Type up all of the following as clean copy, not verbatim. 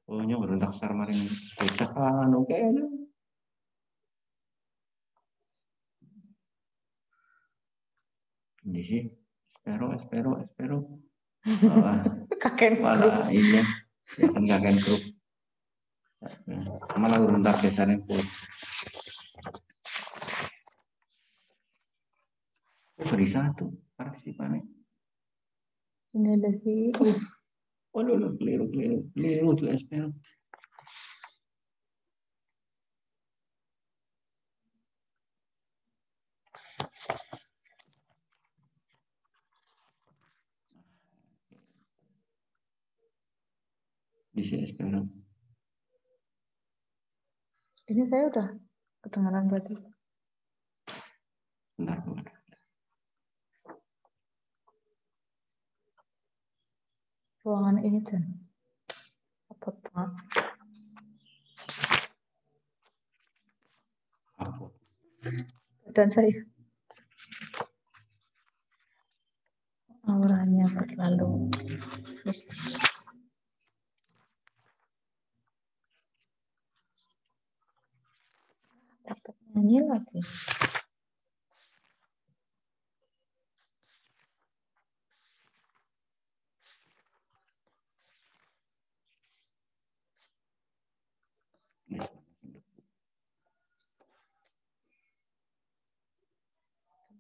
Oh, nya berontak sar maring bocah kan oke. Ini sih espero. Kakek Malah iya, ya kan kakek grup. Malah berontak biasanya pun. Beri satu partisipannya. Ini lagi. Oh, keliru tuh espero. Bisa espero. Ini saya udah kedengaran berarti. Bentar. Ruangan ini Jan. Apa banget. Apa? Dan saya auranya terlalu mistis. Dapat nyanyi lagi.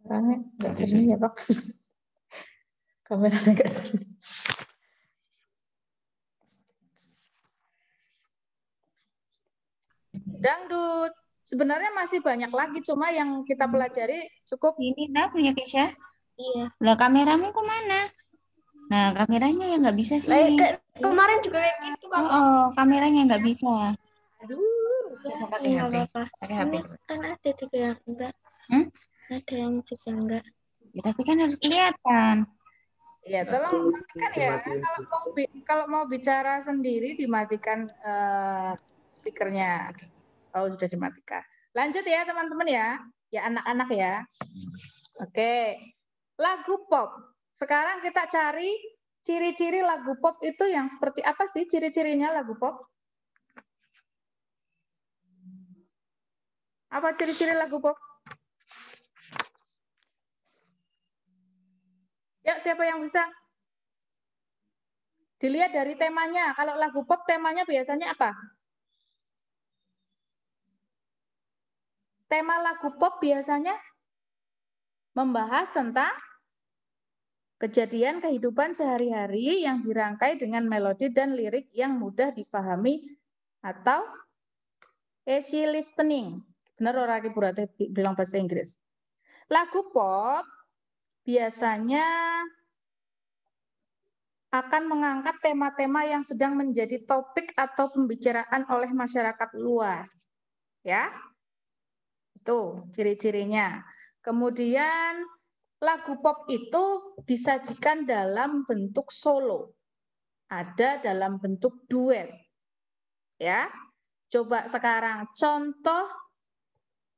Kameranya nggak jernih ya Pak. Kameranya nggak jernih. Dangdut. Sebenarnya masih banyak lagi, cuma yang kita pelajari cukup. Ini dah punya Kesha. Iya. Lah kameramu kemana? Nah kameranya yang nggak bisa sih. Kemarin juga kayak gitu kan. Kameranya nggak bisa. Aduh. Coba pakai HP. Pakai HP. Kan ada juga yang enggak. Ada yang juga enggak. Ya, tapi kan harus kelihatan. Ya, tolong matikan ya. Kalau mau bicara sendiri dimatikan speakernya. Oh, sudah dimatikan. Lanjut ya, teman-teman ya. Ya, anak-anak ya. Oke. Lagu pop. Sekarang kita cari ciri-ciri lagu pop itu yang seperti apa sih ciri-cirinya lagu pop? Apa ciri-ciri lagu pop? Ya, siapa yang bisa? Dilihat dari temanya. Kalau lagu pop temanya biasanya apa? Tema lagu pop biasanya membahas tentang kejadian kehidupan sehari-hari yang dirangkai dengan melodi dan lirik yang mudah dipahami atau easy listening. Benar orang Ibu Rati bilang bahasa Inggris. Lagu pop biasanya akan mengangkat tema-tema yang sedang menjadi topik atau pembicaraan oleh masyarakat luas. Ya. Itu ciri-cirinya. Kemudian lagu pop itu disajikan dalam bentuk solo. Ada dalam bentuk duet. Ya. Coba sekarang contoh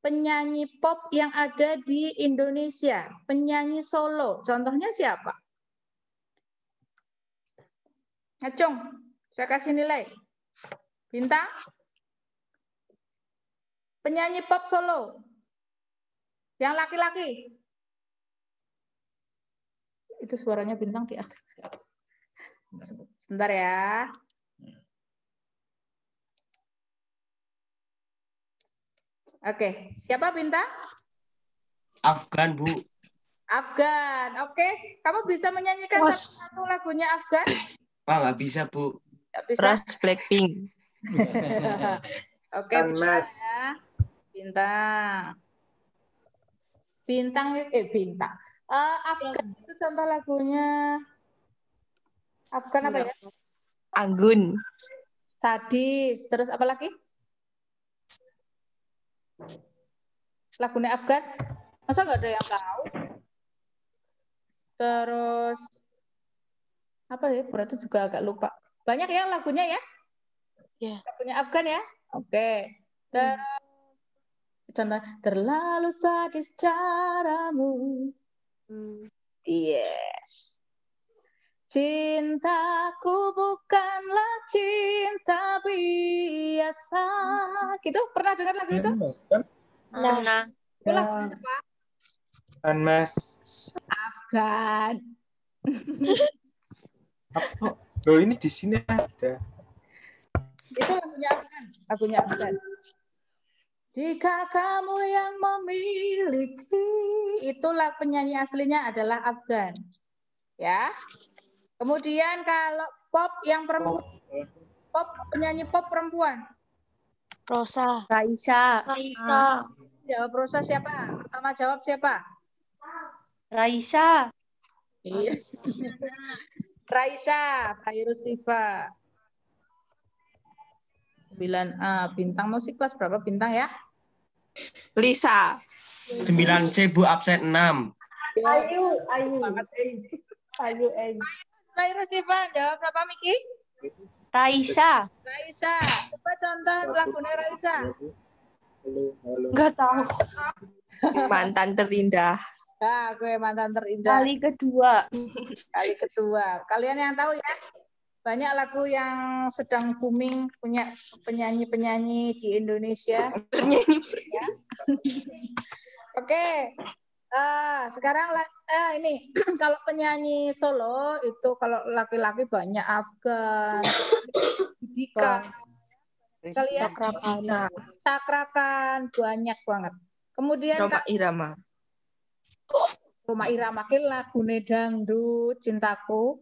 penyanyi pop yang ada di Indonesia, penyanyi solo. Contohnya siapa? Acung, saya kasih nilai. Bintang? Penyanyi pop solo. Yang laki-laki. Itu suaranya Bintang di atas. Sebentar ya. Oke, siapa Bintang? Afgan, Bu. Afgan. Oke, kamu bisa menyanyikan satu lagunya Afgan? Pak, nggak bisa, Bu. Nggak bisa. Ras Blackpink. Oke, Bintang ya. Bintang. Bintang. Afgan itu contoh lagunya. Afgan apa ya? Anggun. Sadis. Terus apa lagi? Lagunya Afgan. Masa nggak ada yang tahu? Terus apa ya? Berarti juga agak lupa. Banyak ya lagunya ya? Ya. Lagunya Afgan ya? Oke. Terus contoh terlalu sadis caramu. Iya. Cintaku bukanlah cinta biasa. Gitu, pernah dengar lagu itu? Nah, Itu lagunya siapa? Mas. Kan. Loh ini di sini ada. Itu lagunya Afgan. Jika kamu yang memiliki, itulah penyanyi aslinya adalah Afgan. Ya. Kemudian kalau pop yang perempuan, penyanyi pop perempuan. Rosa. Raisa. Jawab Rosa siapa? Pertama jawab siapa? Raisa. Yes. Raisa, Virus Siva. 9A, bintang musik kelas berapa bintang ya? Lisa. 9C Bu, absen 6. Ayu. Virus Siva, jawab apa Miki? Raisa. Raisa. Coba contoh lagunya Raisa. Enggak tahu. Mantan terindah. Nah, gue mantan terindah. Kali kedua. Kali kedua. Kalian yang tahu ya? Banyak lagu yang sedang booming punya penyanyi-penyanyi di Indonesia. Penyanyi Ya. Oke. Sekarang ini kalau penyanyi solo itu kalau laki-laki banyak Afgan, Dika, kalian Cakrakan banyak banget. Kemudian Roma Irama. Roma Irama ki lagune dangdut Cintaku.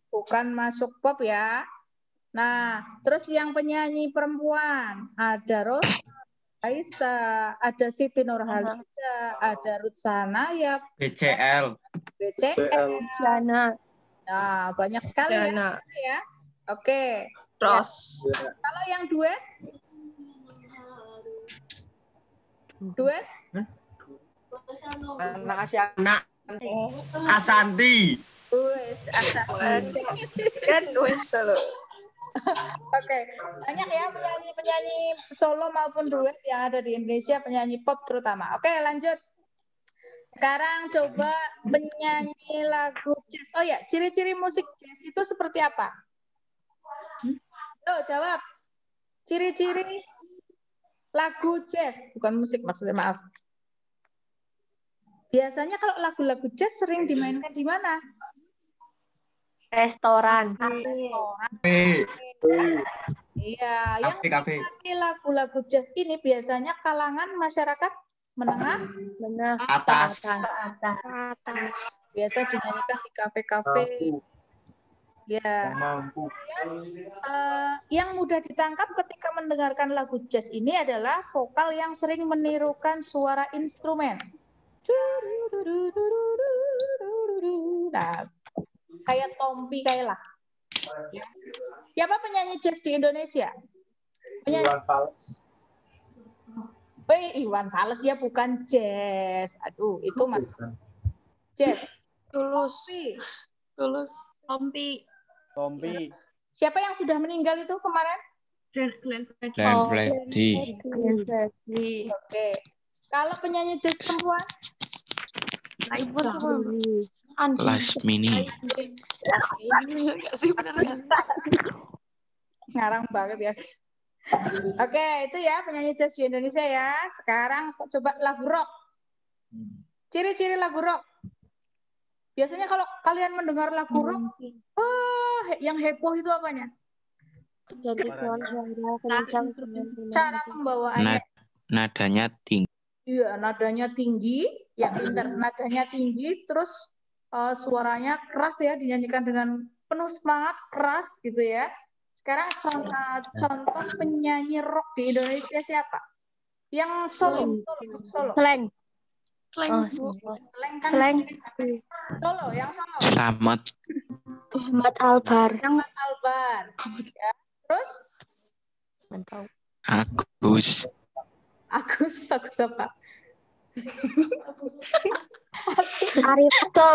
Bukan masuk pop ya. Nah, terus yang penyanyi perempuan ada Raisa, ada Siti Nurhaliza, ada Ruth Sahanaya, BCL. Jana. Nah, banyak sekali ya. Oke. Ros. Kalau yang duet? Anak Asanti. Kan wes solo. Oke, banyak ya penyanyi solo maupun duet yang ada di Indonesia, penyanyi pop terutama. Oke, lanjut. Sekarang coba penyanyi lagu jazz. Oh ya, ciri-ciri musik jazz itu seperti apa? Jawab. Ciri-ciri lagu jazz, bukan musik maksudnya, maaf. Biasanya kalau lagu-lagu jazz sering dimainkan di mana? Restoran. Iya, yang Kafe. menikmati lagu-lagu jazz ini biasanya kalangan masyarakat menengah Atas. biasa dinyanyikan di kafe-kafe. Ya. Mampu. Yang mudah ditangkap ketika mendengarkan lagu jazz ini adalah vokal yang sering menirukan suara instrumen. Nah, kayak Tompi kayak lah. Siapa penyanyi jazz di Indonesia? Iwan Fals. Iwan Fals ya, bukan jazz. Aduh, itu mas. Jazz. Tulus. Tompi. Siapa yang sudah meninggal itu kemarin? Glenn Fredly. Oke. Kalau penyanyi jazz perempuan? Lasmini. Ngarang banget ya. Oke, itu ya penyanyi jazz di Indonesia ya. Sekarang coba lagu rock. Ciri-ciri lagu rock. Biasanya kalau kalian mendengar lagu rock, yang heboh itu apanya? Jadi kencang. Cara pembawaannya. Nadanya tinggi. Iya, nadanya tinggi, ya pintar. Nadanya tinggi, terus suaranya keras ya, dinyanyikan dengan penuh semangat, keras gitu ya. Sekarang contoh penyanyi rock di Indonesia siapa? Yang solo. Slang. Solo, yang solo. Selamat. Ahmad Albar. Ya. Terus? Agus apa? Arifto.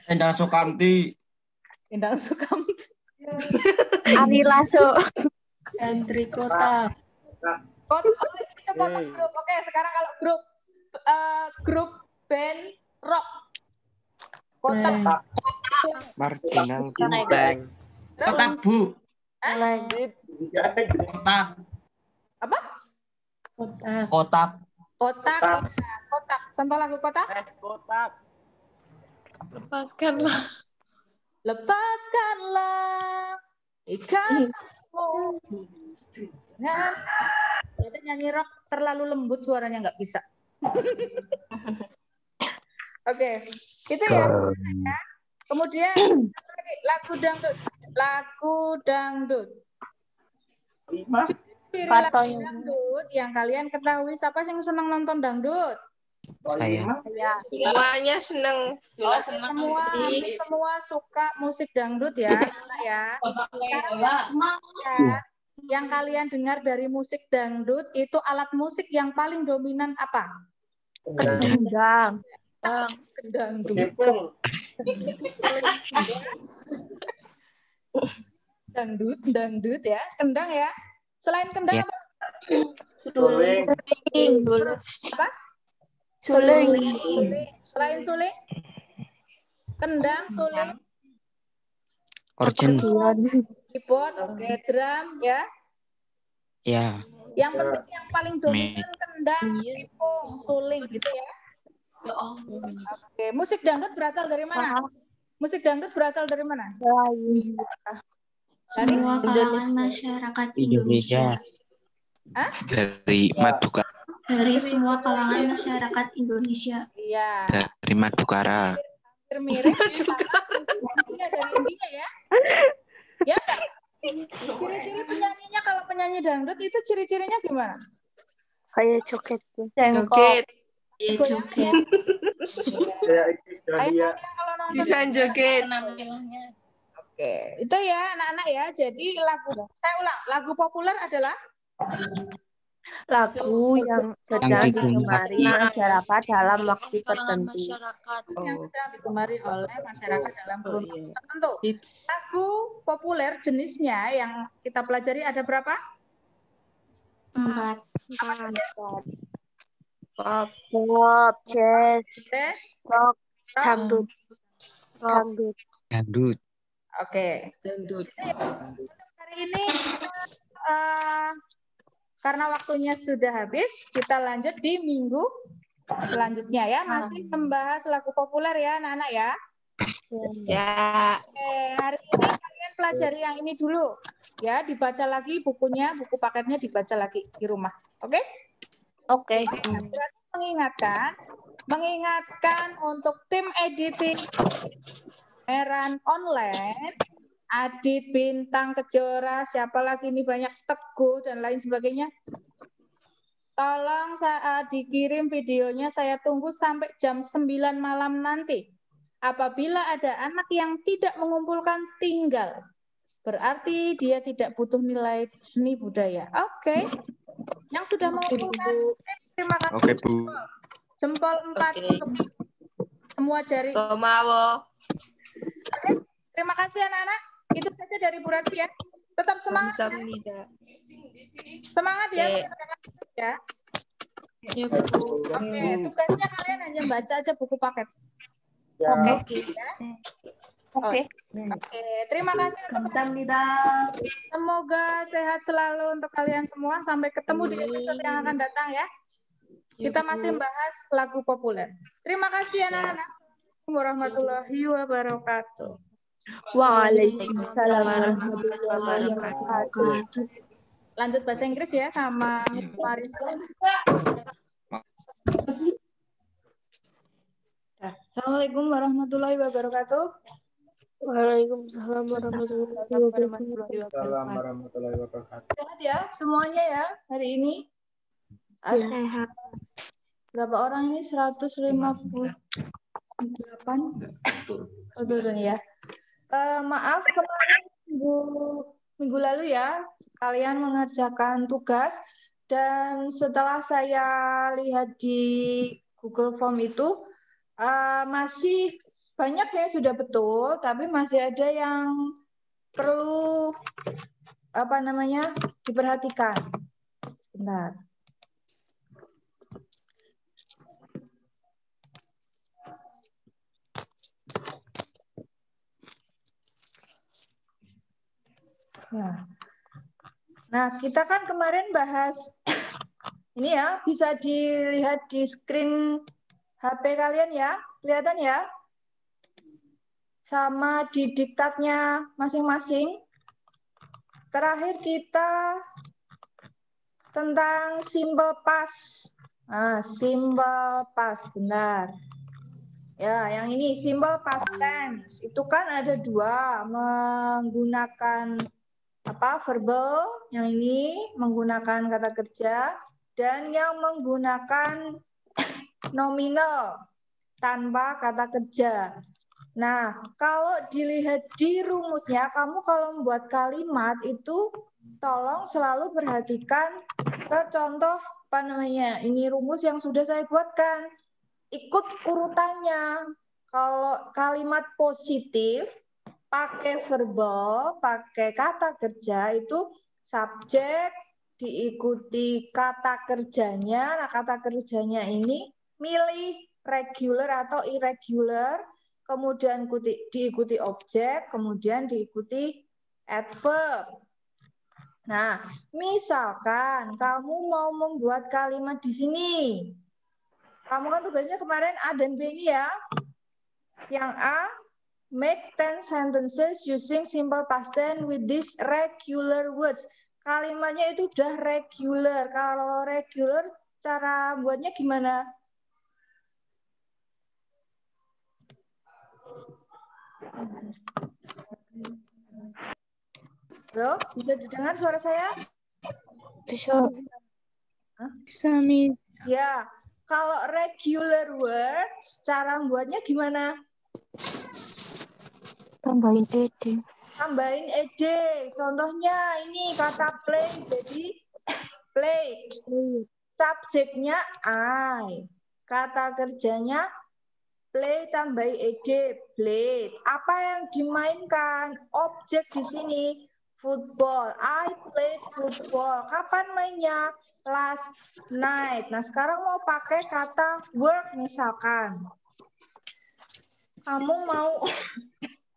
Endang Sukamti. Ari Lasso. Andri Kota. Itu grup. Oke, sekarang kalau grup band rock. Kota. Marginal Bintang. Kotak, Bu. Slang. Kotak. Apa? Kotak. Kotak. Kotak. Ya, kotak. Contoh lagu kotak. Kotak. Lepaskanlah. Lepaskanlah ikatanmu. Nah, ternyata nyanyi rock terlalu lembut suaranya nggak bisa. Oke, itu ya. Kemudian lagu dangdut. Lagu dangdut. 5. Ciri lagu dangdut yang kalian ketahui siapa yang senang nonton dangdut? Saya. Semuanya seneng. Semua suka musik dangdut ya, anak ya. Ya. Yang kalian dengar dari musik dangdut itu alat musik yang paling dominan apa? Kendang. Dangdut. Dangdut ya, kendang ya. Selain kendang Ya. apa? Suling. Apa? Suling. Selain suling? Kendang, suling, Organ. keyboard, oke, drum ya. Ya. Yang penting yang paling dominan kendang, pipung, suling gitu ya. Oke, musik dangdut berasal dari mana? Musik dangdut berasal dari mana? Dari Semua kalangan masyarakat Indonesia. Hah? Dari Madukara. Dari semua kalangan masyarakat Indonesia. Iya. Dari Madukara. Mirip India dari India ya. Ya enggak? Ciri-ciri penyanyinya kalau penyanyi dangdut itu ciri-cirinya gimana? Kayak joget. Joget. Goyangnya. Saya ikut Ayo Dahlia. kalian kalau nonton Bisa joget. Oke, itu ya anak-anak ya. Jadi saya ulang, lagu populer adalah Lagu yang sedang digemari masyarakat dalam waktu tertentu. yang sedang digemari oleh masyarakat dalam kurun waktu tertentu. Hits. Lagu populer jenisnya yang kita pelajari ada berapa? 4. Pop, jazz, Tes. rock, dangdut. Dangdut. Oke. Dangdut. Untuk hari ini karena waktunya sudah habis, kita lanjut di minggu selanjutnya ya. Masih membahas lagu populer ya anak-anak ya. Ya. Oke, hari ini kalian pelajari yang ini dulu. Ya, dibaca lagi bukunya, buku paketnya dibaca lagi di rumah. Oke? Oke. Berarti mengingatkan untuk tim editing Meran online, Adit, Bintang, Kejora, siapa lagi ini banyak, Teguh dan lain sebagainya. Tolong saat dikirim videonya saya tunggu sampai jam 9 malam nanti. Apabila ada anak yang tidak mengumpulkan tinggal, berarti dia tidak butuh nilai seni budaya. Oke. Yang sudah mengumpulkan, terima kasih. Oke, Bu. Jempol 4 untuk semua jari. Tomawo. Terima kasih anak-anak. Itu saja dari Bu Rati ya. Tetap semangat. Kamsahamnida. Semangat ya. Oke. Ya. Ya, Bu. Oke, tugasnya kalian hanya baca aja buku paket. Ya. Oke. Ya. Oke. Oke, terima kasih untuk kalian. Semoga sehat selalu untuk kalian semua. Sampai ketemu di episode yang akan datang ya. Kita masih membahas lagu populer. Terima kasih anak-anak. Assalamualaikum warahmatullahi wabarakatuh. Waalaikumsalam warahmatullahi wabarakatuh. Lanjut bahasa Inggris ya sama Miss Marisa. Assalamualaikum warahmatullahi wabarakatuh. Waalaikumsalam warahmatullahi wabarakatuh. Salam warahmatullahi wabarakatuh. Sehat ya semuanya ya hari ini. Sehat. Berapa orang ini? 158. Turun ya. Maaf kemarin minggu lalu ya kalian mengerjakan tugas dan setelah saya lihat di Google Form itu masih banyak yang sudah betul tapi masih ada yang perlu diperhatikan. Sebentar. Nah, kita kan kemarin bahas ini ya, bisa dilihat di screen HP kalian ya, kelihatan ya? Sama di diktatnya masing-masing. Terakhir kita tentang simple past. Nah, simple past, benar. Ya, yang ini simple past tense. Itu kan ada dua, menggunakan verbal, yang ini menggunakan kata kerja, dan yang menggunakan nominal tanpa kata kerja. Nah, kalau dilihat di rumusnya, kamu kalau membuat kalimat itu tolong selalu perhatikan ke contoh ini rumus yang sudah saya buatkan. Ikut urutannya. Kalau kalimat positif pakai verbal, pakai kata kerja itu subjek diikuti kata kerjanya. Nah, kata kerjanya ini milih regular atau irregular, kemudian diikuti objek, kemudian diikuti adverb. Nah, misalkan kamu mau membuat kalimat di sini. Kamu kan tugasnya kemarin A dan B ini ya. Yang A, make 10 sentences using simple past tense with these regular words. Kalimatnya itu udah regular. Kalau regular, cara buatnya gimana? Halo, bisa didengar suara saya? Bisa. Hah? Bisa, Miss. Ya, kalau regular words, cara membuatnya gimana? Tambahin ed. Tambahin ed. Contohnya ini kata play, jadi played. Subjeknya I. Kata kerjanya play tambahin ed, played. Apa yang dimainkan? Objek di sini. Football. I played football. Kapan mainnya? Last night. Nah, sekarang mau pakai kata work misalkan. Kamu mau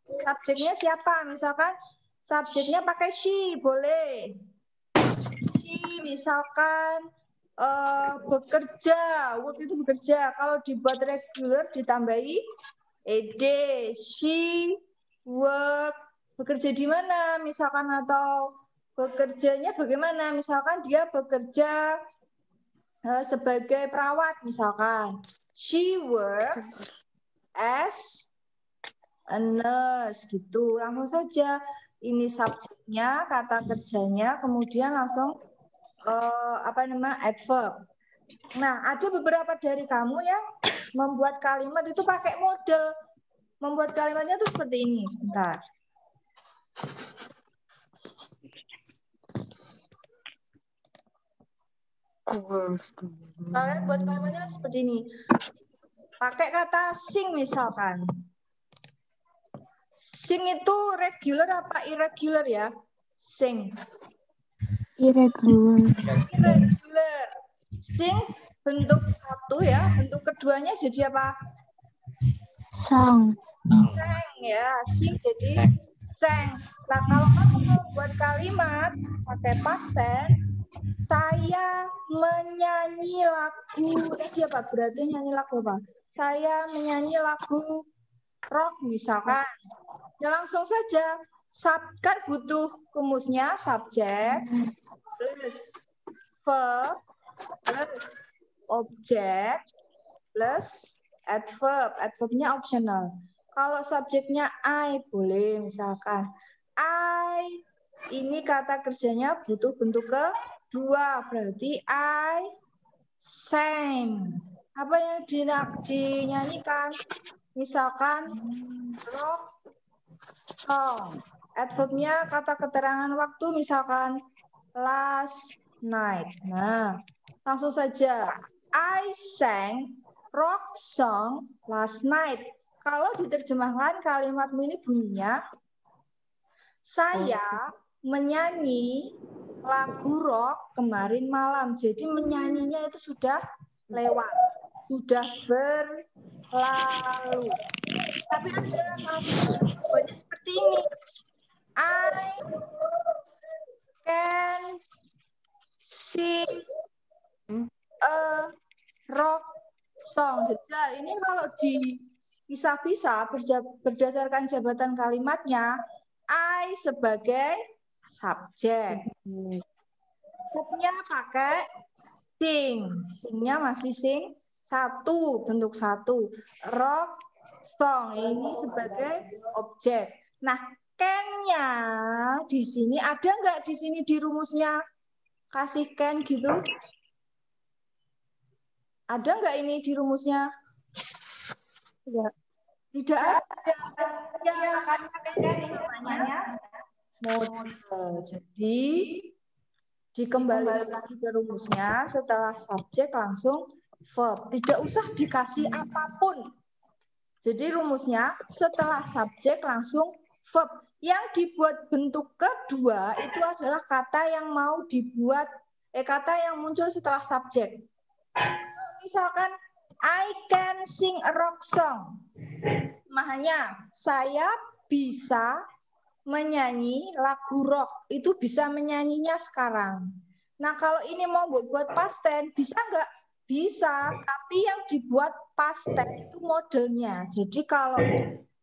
subjeknya siapa? Misalkan subjeknya pakai she, boleh. She misalkan bekerja. Work itu bekerja. Kalau dibuat regular ditambahi ed. She work. Bekerja di mana misalkan, atau bekerjanya bagaimana, misalkan dia bekerja sebagai perawat misalkan. She works as a nurse gitu. Langsung saja ini subjeknya, kata kerjanya, kemudian langsung adverb. Nah, ada beberapa dari kamu yang membuat kalimat itu pakai model. Membuat kalimatnya itu seperti ini. Sebentar. Kalian buat kalimatnya seperti ini. Pakai kata sing misalkan. Sing itu regular apa irregular ya? Sing. Irregular. Irregular. Sing bentuk satu ya, bentuk keduanya jadi apa? Sang. Sang ya, sing jadi sang. Nah, kalau kamu mau buat kalimat pakai past tense, saya menyanyi lagu, tadi apa? Berarti nyanyi lagu apa? Saya menyanyi lagu rock misalkan. Ya langsung saja. Kan butuh rumusnya subjek plus verb plus objek plus adverb. Adverbnya optional. Kalau subjeknya I boleh misalkan. I ini kata kerjanya butuh bentuk kedua. Berarti I sang. Apa yang dinyanyikan? Misalkan rock song. Adverbnya kata keterangan waktu misalkan last night. Nah, langsung saja. I sang rock song last night. Kalau diterjemahkan kalimatmu ini bunyinya, saya menyanyi lagu rock kemarin malam. Jadi menyanyinya itu sudah lewat, sudah berlalu. Tapi ada kamu buatnya seperti ini. I dipisah-pisah berdasarkan jabatan kalimatnya, I sebagai subjek. Verb-nya pakai sing. Singnya masih sing satu, bentuk satu. Rock, song. Ini sebagai objek. Nah, can-nya di sini ada nggak di sini di rumusnya? Kasih can gitu? Ada nggak ini di rumusnya? Tidak. Tidak ada. Yang akan pakai can ini namanya model. Jadi dikembalikan lagi ke rumusnya, setelah subjek langsung verb. Tidak usah dikasih apapun. Jadi rumusnya setelah subjek langsung verb. Yang dibuat bentuk kedua itu adalah kata yang mau dibuat, kata yang muncul setelah subjek. Misalkan I can sing a rock song. Maknanya saya bisa menyanyi lagu rock. Itu bisa menyanyinya sekarang. Nah, kalau ini mau buat past tense, bisa nggak? Bisa, tapi yang dibuat past tense itu modelnya. Jadi kalau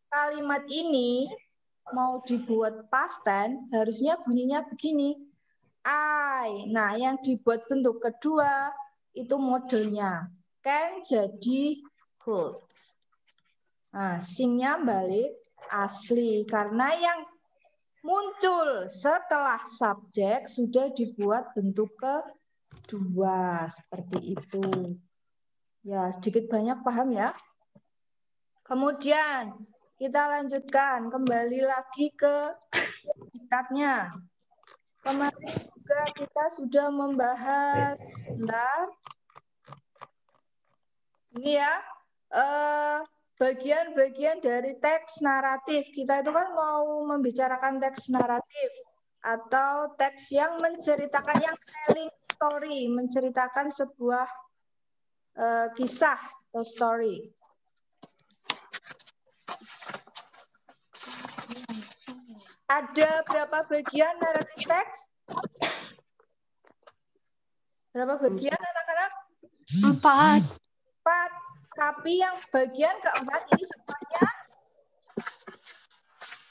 kalimat ini mau dibuat past tense, harusnya bunyinya begini. I. Nah, yang dibuat bentuk kedua itu modelnya. Can jadi could. Nah, sing-nya balik asli. Karena yang muncul setelah subjek sudah dibuat bentuk kedua. Seperti itu. Ya, sedikit banyak paham ya. Kemudian kita lanjutkan. Kembali lagi ke kitabnya. Kemarin juga kita sudah membahas. Ini ya. Bagian-bagian dari teks naratif. Kita itu kan mau membicarakan teks naratif atau teks yang menceritakan, yang telling story, menceritakan sebuah kisah atau story. Ada berapa bagian naratif teks? Berapa bagian anak-anak? 4. 4. Tapi yang bagian keempat ini semuanya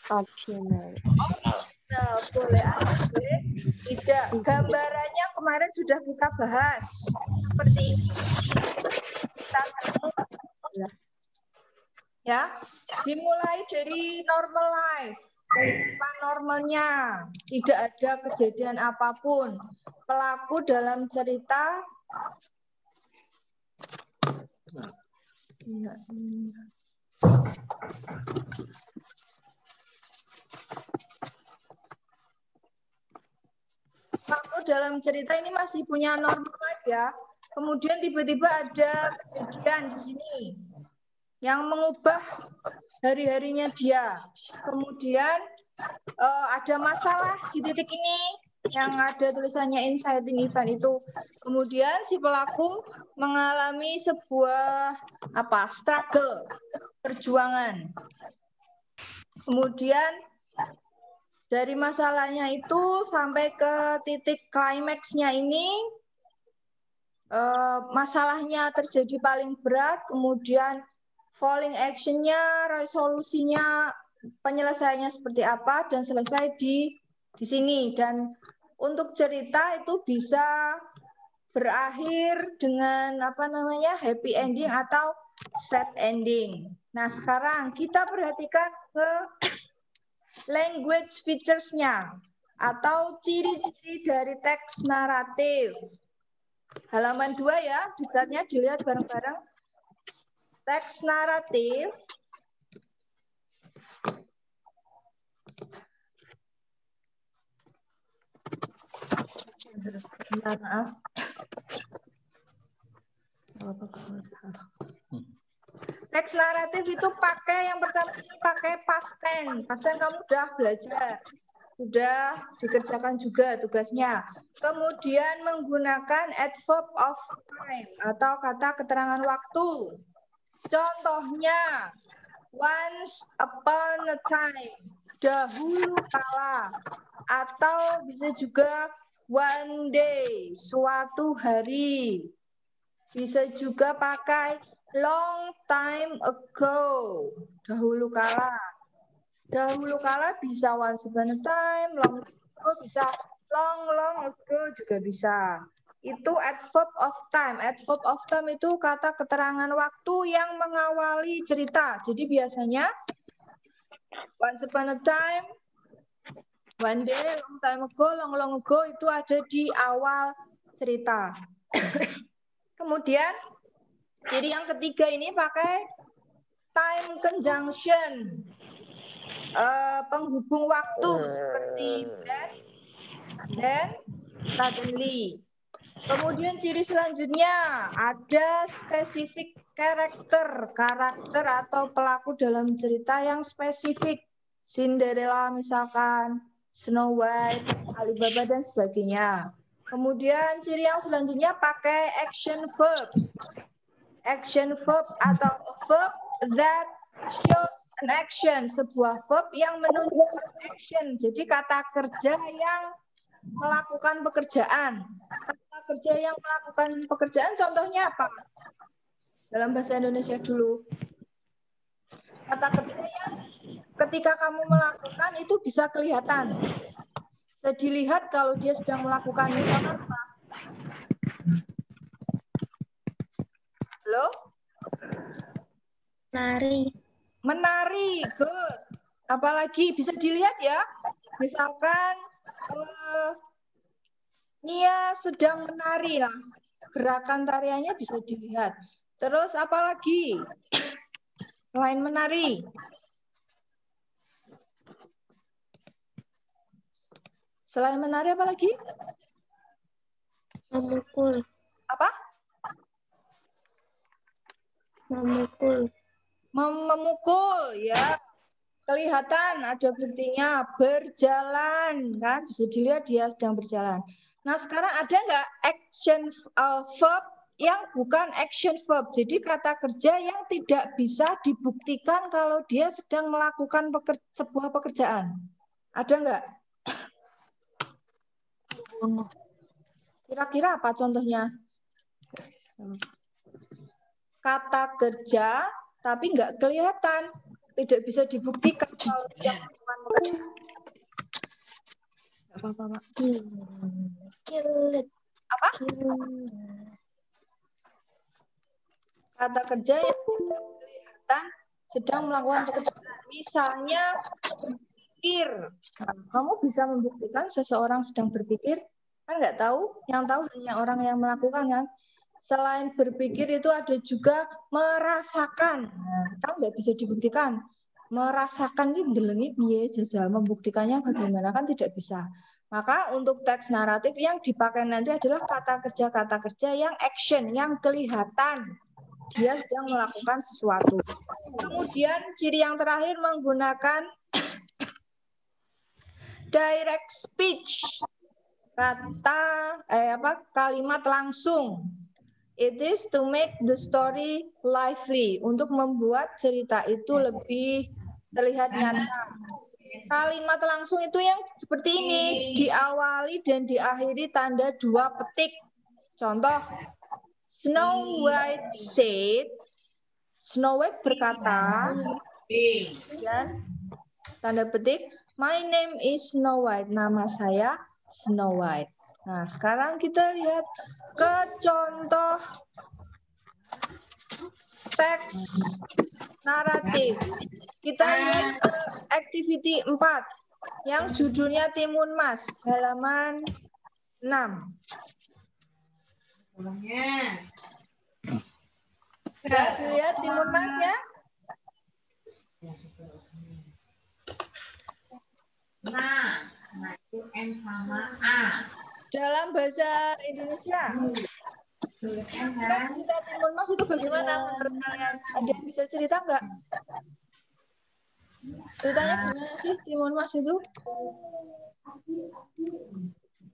Optional. Nah, boleh ada, boleh tidak. Gambarannya kemarin sudah kita bahas seperti ini. Ya, dimulai dari normal life, kehidupan normalnya, tidak ada kejadian apapun. Pelaku dalam cerita Pelaku dalam cerita ini masih punya normal life ya. Kemudian tiba-tiba ada kejadian di sini yang mengubah hari-harinya dia. Kemudian ada masalah di titik ini yang ada tulisannya inciting event itu. Kemudian si pelaku mengalami sebuah struggle, perjuangan. Kemudian dari masalahnya itu sampai ke titik klimaksnya ini, masalahnya terjadi paling berat, kemudian falling action-nya, resolusinya, penyelesaiannya seperti apa, dan selesai di sini. Dan untuk cerita itu bisa berakhir dengan happy ending atau sad ending. Nah, sekarang kita perhatikan ke language features-nya atau ciri-ciri dari teks naratif. Halaman 2 ya, detailnya dilihat bareng-bareng. Teks naratif maaf. Teks naratif itu yang pertama pakai past tense. Past tense kamu udah belajar, sudah dikerjakan juga tugasnya. Kemudian menggunakan adverb of time atau kata keterangan waktu. Contohnya, once upon a time, dahulu kala, atau bisa juga one day, suatu hari. Bisa juga pakai long time ago. Dahulu kala. Dahulu kala bisa once upon a time, long ago bisa long ago juga bisa. Itu adverb of time. Adverb of time itu kata keterangan waktu yang mengawali cerita. Jadi biasanya once upon a time, one day, long time ago, long ago itu ada di awal cerita. Kemudian ciri yang ketiga ini pakai time conjunction. Penghubung waktu seperti then, suddenly. Kemudian ciri selanjutnya ada spesifik karakter atau pelaku dalam cerita yang spesifik. Cinderella misalkan, Snow White, Alibaba dan sebagainya. Kemudian ciri yang selanjutnya pakai action verb. Action verb atau a verb that shows an action, sebuah verb yang menunjukkan action. Jadi kata kerja yang melakukan pekerjaan. Kata kerja yang melakukan pekerjaan contohnya apa? Dalam bahasa Indonesia dulu. Kata kerja yang ketika kamu melakukan itu bisa kelihatan. Bisa dilihat kalau dia sedang melakukan misalkan apa? Halo? Menari, good. Apalagi bisa dilihat ya. Misalkan Nia sedang menari lah. Gerakan tariannya bisa dilihat. Terus apalagi? Selain menari. Selain menari apa lagi? Memukul. Apa? Memukul. Memukul ya. Kelihatan ada buktinya berjalan kan, bisa dilihat dia sedang berjalan. Nah, sekarang ada nggak action verb yang bukan action verb? Jadi kata kerja yang tidak bisa dibuktikan kalau dia sedang melakukan sebuah pekerjaan. Ada nggak? Kira-kira apa contohnya? Kata kerja tapi nggak kelihatan, tidak bisa dibuktikan kalau dia melakukan pekerjaan. Nggak apa-apa, Pak. Apa? Kata kerja yang tidak kelihatan sedang melakukan pekerjaan. Misalnya berpikir. Nah, kamu bisa membuktikan seseorang sedang berpikir? Kan nggak tahu, yang tahu hanya orang yang melakukan kan. Selain berpikir itu ada juga merasakan. Nah, kan nggak bisa dibuktikan. Merasakan ini delengi piye jajal, membuktikannya bagaimana kan tidak bisa. Maka untuk teks naratif yang dipakai nanti adalah kata kerja yang action, yang kelihatan. Dia sedang melakukan sesuatu. Kemudian ciri yang terakhir menggunakan direct speech. Kalimat langsung. It is to make the story lively, untuk membuat cerita itu lebih terlihat nyata. Kalimat langsung itu yang seperti ini, diawali dan diakhiri tanda 2 petik. Contoh, Snow White said, Snow White berkata, dan tanda petik, my name is Snow White, nama saya Snow White. Nah, sekarang kita lihat ke contoh teks naratif. Kita lihat ke activity 4 yang judulnya Timun Mas, halaman 6. Sudah dilihat Timun Masnya? Nah, itu N sama A. Dalam bahasa Indonesia, cerita Timun Mas itu bagaimana menurut kalian? Ada yang bisa cerita nggak? Ceritanya gimana sih Timun Mas itu?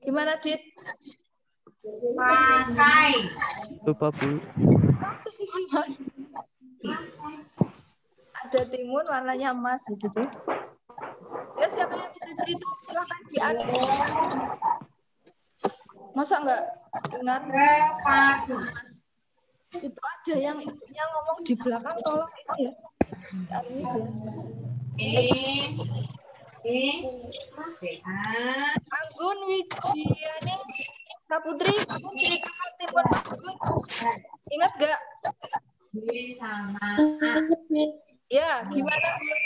Gimana, Dit? Pakai. Lupa, Bu. Timun Mas. Ada timun warnanya emas gitu. Ya, siapa yang bisa cerita? Silahkan diadu. Masa nggak ingat? Itu ada yang ibunya ngomong di belakang, tolong itu ya. Anggun Wijiani Saputri ceritakan Timun Mas Gun. Ingat gak? Ya, gimana Gun?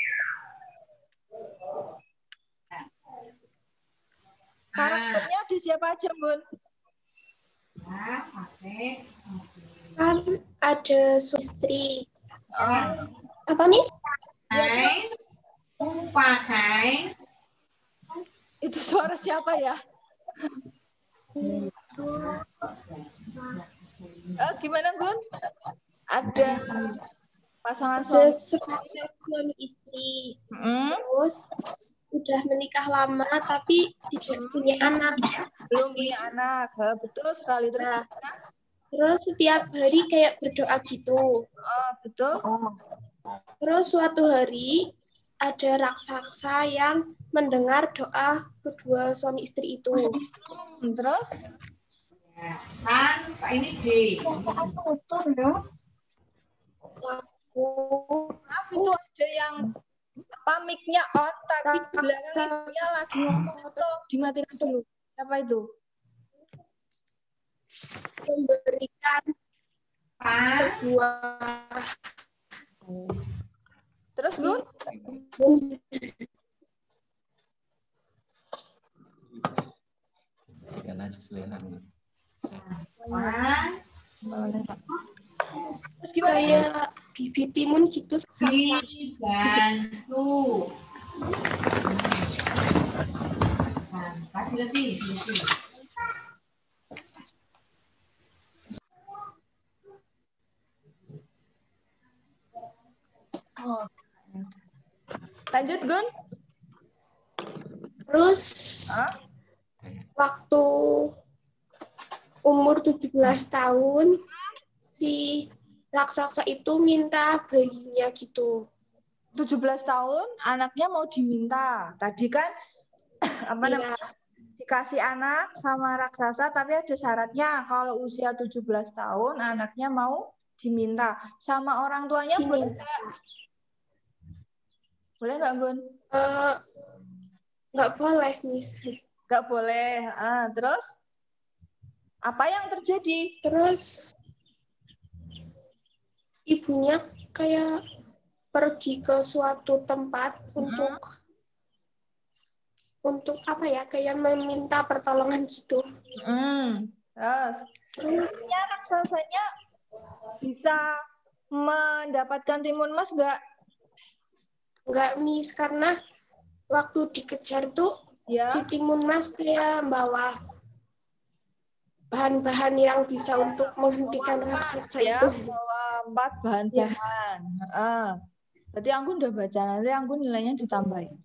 Karakternya ada siapa aja Gun? Kan ada Sustri. Oh, Apa nih? itu suara siapa ya? Gimana Gun? Ada pasangan Ada suami. suami istri. Hmm? Terus udah menikah lama tapi tidak punya anak. Belum punya anak. Betul sekali. Terus, Nah, terus setiap hari kayak berdoa gitu. betul. Terus suatu hari ada raksasa yang mendengar doa kedua suami istri itu. Terus? Maaf, itu ada yang mic-nya on tapi di belakang ibunya lagi ngomong atau dimatiin dulu. Siapa itu? Memberikan kedua. Terus Gun? Terus gimana? Kayak bibit timun gitu. Lanjut Gun? Terus waktu umur 17 tahun si raksasa itu minta bayinya gitu. 17 tahun anaknya mau diminta. Tadi kan dikasih anak sama raksasa tapi ada syaratnya kalau usia 17 tahun anaknya mau diminta sama orang tuanya. Boleh nggak? Boleh nggak Gun? Nggak boleh, Miss. Nggak boleh. Terus apa yang terjadi? Terus ibunya kayak pergi ke suatu tempat untuk apa ya, kayak meminta pertolongan gitu. Terus raksasanya bisa mendapatkan timun emas nggak? Nggak, Miss, karena waktu dikejar tuh si timun emas kayak bawa bahan-bahan yang bisa untuk menghentikan raksasa itu. Bawa 4 bahan-bahan. Berarti Anggun udah baca, nanti Anggun nilainya ditambahin.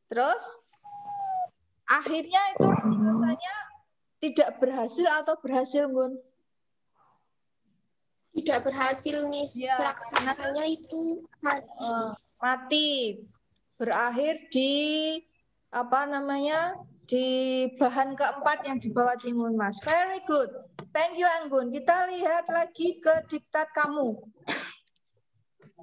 Terus akhirnya itu raksasanya tidak berhasil atau berhasil, Gun? Tidak berhasil, Miss. Raksasanya itu mati. Berakhir di di bahan keempat yang dibawa timun emas. Very good. Thank you, Anggun. Kita lihat lagi ke diktat kamu.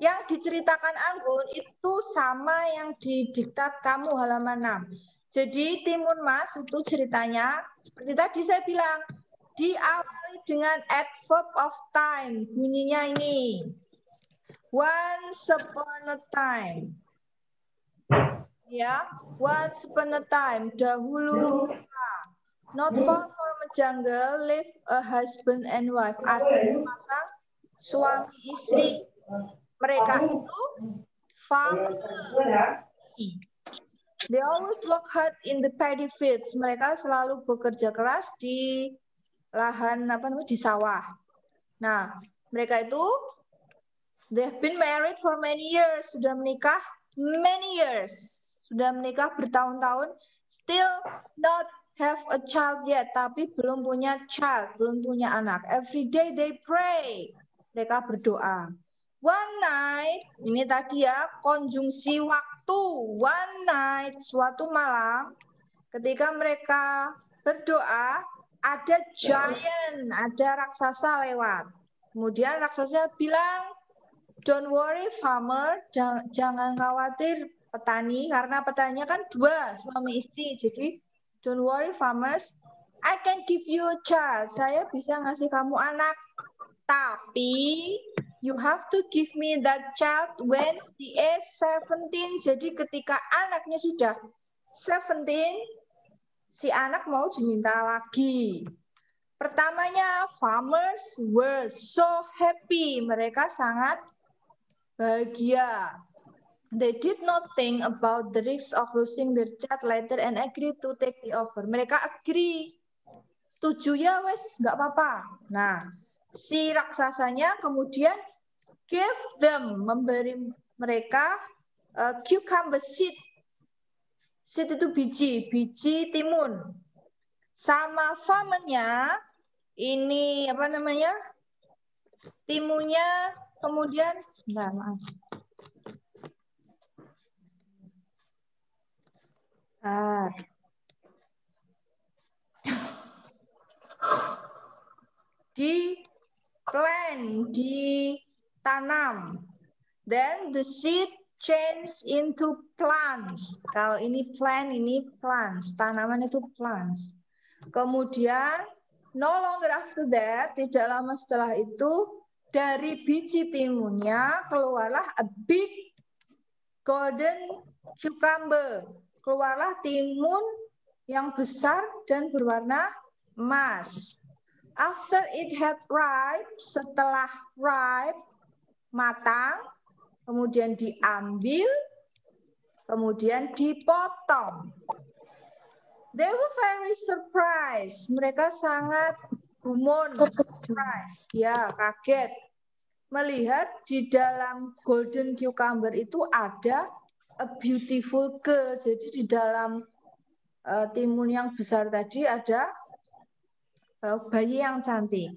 Yang diceritakan Anggun itu sama yang di diktat kamu halaman 6. Jadi timun emas itu ceritanya seperti tadi saya bilang, diawali dengan adverb of time. Bunyinya ini. Once upon a time. Ya, once upon a time, dahulu kala. Not far from a jungle, live a husband and wife. Ada sepasang suami istri. Mereka itu farmer. They always work hard in the paddy fields. Mereka selalu bekerja keras di lahan di sawah. Nah, mereka itu they've been married for many years. Sudah menikah many years. Sudah menikah bertahun-tahun, still not have a child yet, tapi belum punya child, belum punya anak. Every day they pray. Mereka berdoa. One night, ini tadi ya, konjungsi waktu. One night, suatu malam, ketika mereka berdoa, ada giant, ada raksasa lewat. Kemudian raksasa bilang, don't worry farmer, jangan khawatir petani, karena petaninya kan dua, suami istri. Jadi don't worry farmers, I can give you a child. Saya bisa ngasih kamu anak, tapi you have to give me that child when she is 17. Jadi ketika anaknya sudah 17, si anak mau diminta lagi. Pertamanya, farmers were so happy. Mereka sangat bahagia. They did not think about the risk of losing their child later and agreed to take the offer. Mereka agree. Setuju ya, wes, nggak apa-apa. Nah, si raksasanya kemudian give them, memberi mereka cucumber seed. Seed itu biji timun. Sama farmernya, ini apa namanya? Timunnya kemudian, maaf. Ditanam. Then the seed change into plants. Kalau ini plant, ini plants. Tanaman itu plants. Kemudian, no longer after that, tidak lama setelah itu, dari biji timunnya keluarlah a big golden cucumber. Keluarlah timun yang besar dan berwarna emas. After it had ripe, setelah ripe, matang, kemudian diambil, kemudian dipotong. They were very surprised. Mereka sangat gumun, surprise, ya kaget. Melihat di dalam golden cucumber itu ada a beautiful girl. Jadi di dalam timun yang besar tadi ada bayi yang cantik.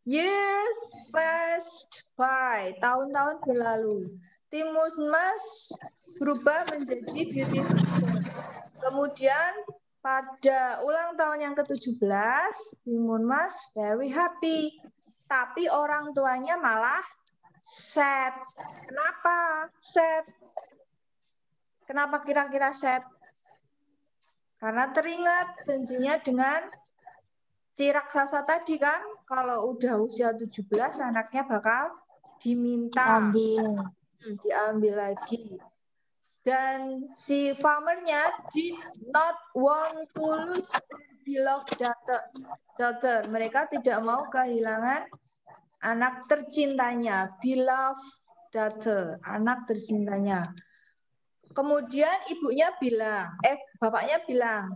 Years passed by. Tahun-tahun berlalu. Timun emas berubah menjadi beautiful girl. Kemudian pada ulang tahun yang ke-17, timun emas very happy. Tapi orang tuanya malah sad. Kenapa sad? Kenapa kira-kira sad? Karena teringat janjinya dengan si raksasa tadi kan, kalau udah usia 17 anaknya bakal diminta. Diambil lagi. Dan si farmernya did not want to lose their beloved daughter. Mereka tidak mau kehilangan anak tercintanya, beloved daughter, anak tercintanya. Kemudian ibunya bilang, bapaknya bilang,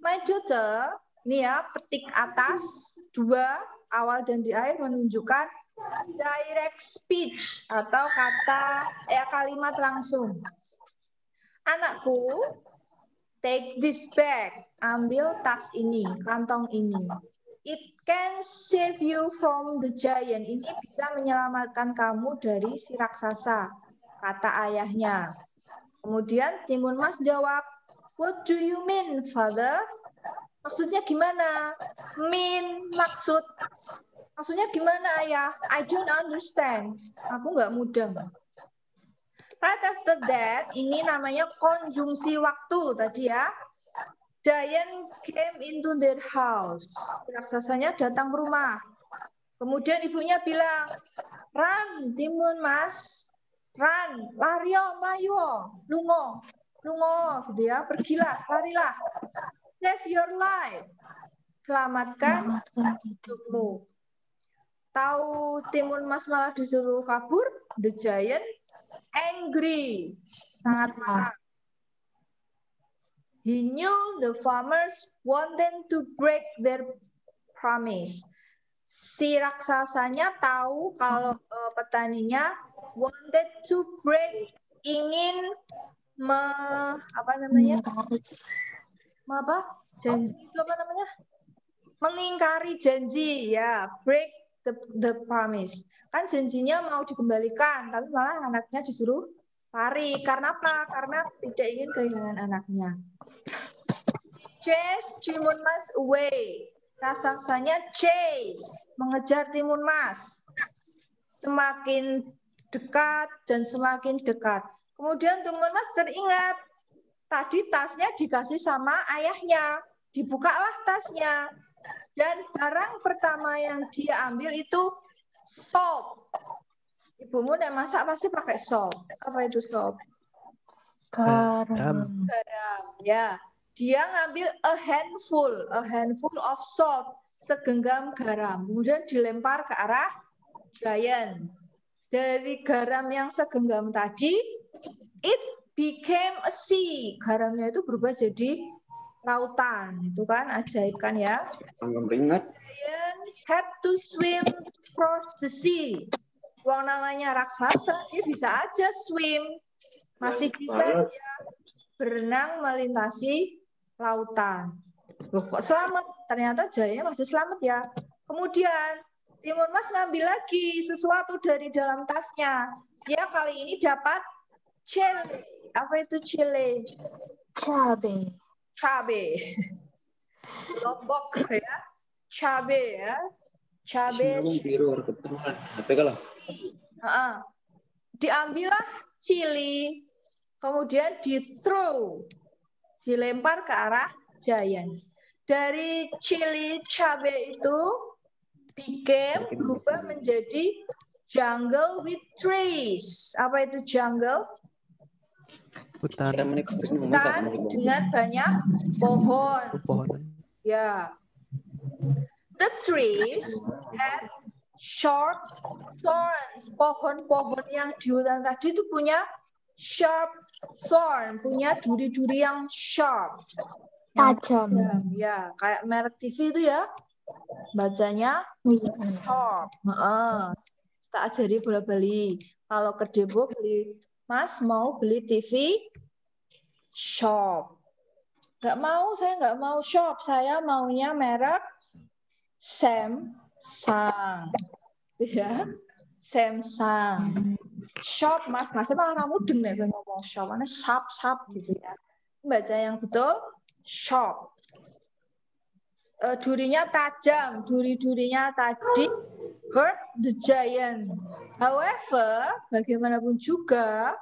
my daughter, ini ya petik atas, 2 awal dan di akhir menunjukkan direct speech atau kalimat langsung. Anakku, take this bag, ambil tas ini, kantong ini. It can save you from the giant. Ini bisa menyelamatkan kamu dari si raksasa, kata ayahnya. Kemudian timun emas jawab, what do you mean, father? Maksudnya gimana? Mean, maksudnya gimana, ayah? I don't understand. Aku nggak mudeng. Right after that, ini namanya konjungsi waktu tadi ya. Giant came into their house. Raksasanya datang ke rumah. Kemudian ibunya bilang, run, timun mas, run, lario, mayo, lungo, gitu ya, pergilah, larilah. Save your life. Selamatkan hidupmu. Tahu timun mas malah disuruh kabur, the giant angry, sangat marah. He knew the farmers wanted to break their promise. Si raksasanya tahu kalau petaninya wanted to break, ingin mengingkari janji, ya, break the promise. Kan janjinya mau dikembalikan, tapi malah anaknya disuruh lari. Karena apa? Karena tidak ingin kehilangan anaknya. Chase timun mas away. Raksasanya chase, mengejar timun mas. semakin dekat dan semakin dekat. Kemudian Timun Mas teringat, tadi tasnya dikasih sama ayahnya. Dibukalah tasnya. Dan barang pertama yang dia ambil itu salt. Ibumu yang masak pasti pakai salt. Apa itu salt? Garam. Garam. Ya, dia ngambil a handful of salt, segenggam garam. Kemudian dilempar ke arah giant. Dari garam yang segenggam tadi, it became a sea. Garamnya itu berubah jadi lautan. Itu kan ajaib kan ya? Ingat. Giant had to swim across the sea. Wong namanya raksasa, dia bisa aja swim. Masih bisa dia berenang melintasi lautan. Loh, kok selamat? Ternyata Jayanya masih selamat ya. Kemudian Timun Mas ngambil lagi sesuatu dari dalam tasnya. Dia kali ini dapat chile. Apa itu chile? Cabe. Cabe. Lombok ya. Cabe ya. Cabe. Diambillah chili. Kemudian dilempar ke arah giant. Dari chili cabe itu berubah menjadi jungle with trees. Apa itu jungle? Hutan. Hutan dengan banyak pohon. Ya. The trees had sharp thorns. Pohon-pohon yang di hutan tadi itu punya sharp thorn, punya duri-duri yang sharp. Tajam. Ya, kayak merek TV itu ya. Bacanya sharp. Tak ajari bola-bali. Kalau ke Debo beli, Mas mau beli TV sharp. Saya nggak mau shop. Saya maunya merek Samsung. Ya, Samsung. Shop, Mas. Mas malah mudeng nih ngomong shop. Mana shop gitu ya. Baca yang betul, shop. Durinya tajam. Duri-durinya tadi hurt the giant. However, bagaimanapun juga,